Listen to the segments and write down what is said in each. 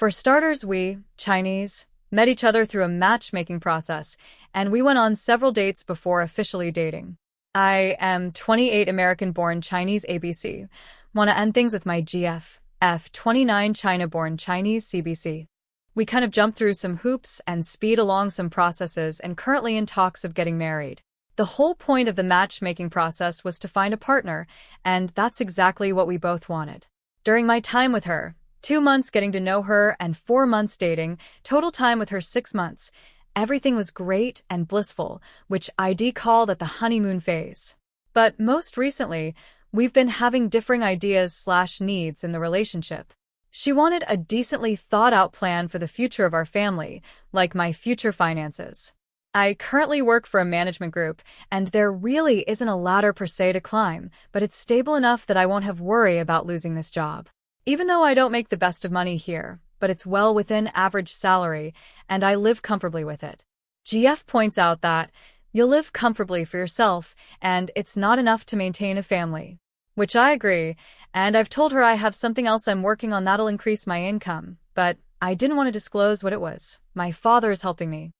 For starters, we, Chinese, met each other through a matchmaking process, and we went on several dates before officially dating. I am 28 American-born Chinese ABC. Want to end things with my GF, F29 China-born Chinese CBC. We kind of jumped through some hoops and speed along some processes and currently in talks of getting married. The whole point of the matchmaking process was to find a partner, and that's exactly what we both wanted. During my time with her, 2 months getting to know her and 4 months dating, total time with her 6 months, everything was great and blissful, which I'd call that the honeymoon phase. But most recently, we've been having differing ideas/needs in the relationship. She wanted a decently thought-out plan for the future of our family, like my future finances. I currently work for a management group, and there really isn't a ladder per se to climb, but it's stable enough that I won't have worry about losing this job. Even though I don't make the best of money here, but it's well within average salary, and I live comfortably with it. GF points out that you'll live comfortably for yourself, and it's not enough to maintain a family. Which I agree, and I've told her I have something else I'm working on that'll increase my income, but I didn't want to disclose what it was. My father is helping me.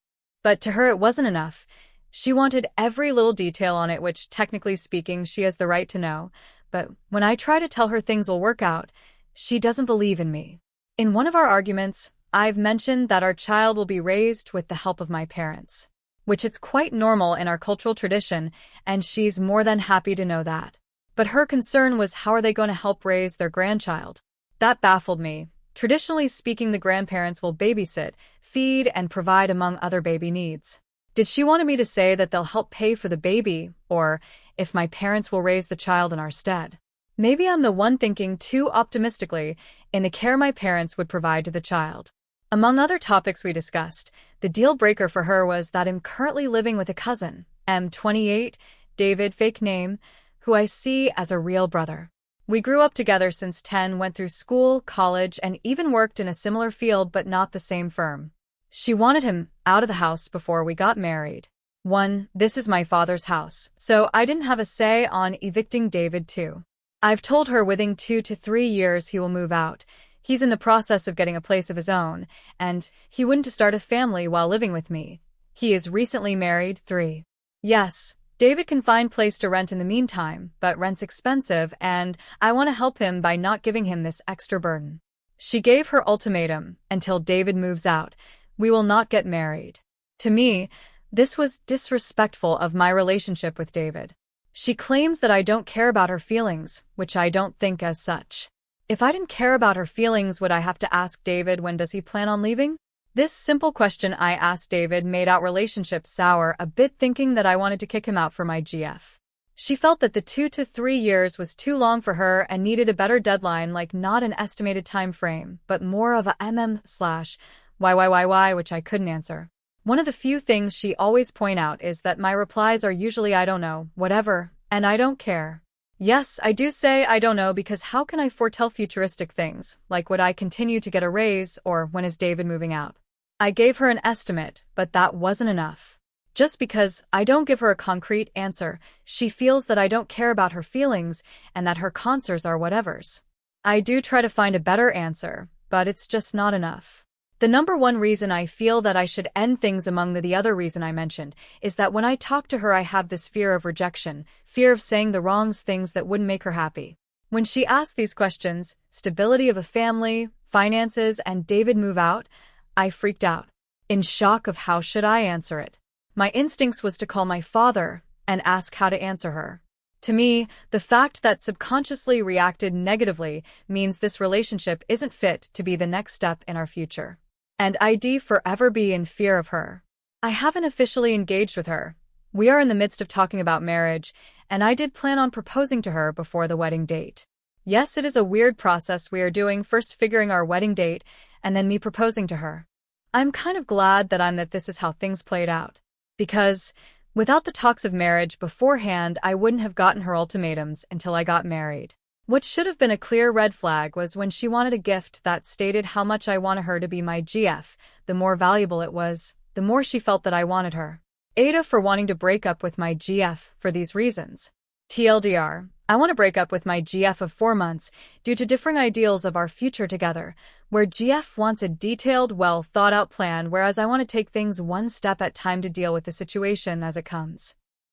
But to her it wasn't enough. She wanted every little detail on it, which technically speaking she has the right to know, but when I try to tell her things will work out, she doesn't believe in me. In one of our arguments, I've mentioned that our child will be raised with the help of my parents, which is quite normal in our cultural tradition, and she's more than happy to know that. But her concern was how are they going to help raise their grandchild? That baffled me. Traditionally speaking, the grandparents will babysit, feed, and provide among other baby needs. Did she want me to say that they'll help pay for the baby, or if my parents will raise the child in our stead? Maybe I'm the one thinking too optimistically in the care my parents would provide to the child. Among other topics we discussed, the deal breaker for her was that I'm currently living with a cousin, M28, David fake name, who I see as a real brother. We grew up together since 10, went through school, college, and even worked in a similar field but not the same firm. She wanted him out of the house before we got married. 1. This is my father's house, so I didn't have a say on evicting David too. I've told her within 2 to 3 years he will move out. He's in the process of getting a place of his own, and he wouldn't start a family while living with me. He is recently married. 3. Yes, David can find place to rent in the meantime, but rent's expensive and I want to help him by not giving him this extra burden. She gave her ultimatum, until David moves out, we will not get married. To me, this was disrespectful of my relationship with David. She claims that I don't care about her feelings, which I don't think as such. If I didn't care about her feelings, would I have to ask David when does he plan on leaving? This simple question I asked David made our relationship sour a bit, thinking that I wanted to kick him out for my GF. She felt that the 2 to 3 years was too long for her and needed a better deadline, like not an estimated time frame, but more of a why, which I couldn't answer. One of the few things she always point out is that my replies are usually I don't know, whatever, and I don't care. Yes, I do say I don't know because how can I foretell futuristic things, like would I continue to get a raise or when is David moving out? I gave her an estimate, but that wasn't enough. Just because I don't give her a concrete answer, she feels that I don't care about her feelings and that her concerns are whatevers. I do try to find a better answer, but it's just not enough. The number one reason I feel that I should end things among the other reason I mentioned is that when I talk to her I have this fear of rejection, fear of saying the wrong things that wouldn't make her happy. When she asked these questions, stability of a family, finances, and David move out, I freaked out, in shock of how should I answer it. My instincts was to call my father and ask how to answer her. To me, the fact that subconsciously reacted negatively means this relationship isn't fit to be the next step in our future. And I'd forever be in fear of her. I haven't officially engaged with her. We are in the midst of talking about marriage, and I did plan on proposing to her before the wedding date. Yes, it is a weird process we are doing, first figuring our wedding date, and then me proposing to her. I'm kind of glad that this is how things played out. Because, without the talks of marriage beforehand, I wouldn't have gotten her ultimatums until I got married. What should have been a clear red flag was when she wanted a gift that stated how much I wanted her to be my GF. The more valuable it was, the more she felt that I wanted her. Ada for wanting to break up with my GF for these reasons. TLDR, I want to break up with my GF of 4 months due to differing ideals of our future together, where GF wants a detailed, well-thought-out plan, whereas I want to take things one step at a time to deal with the situation as it comes.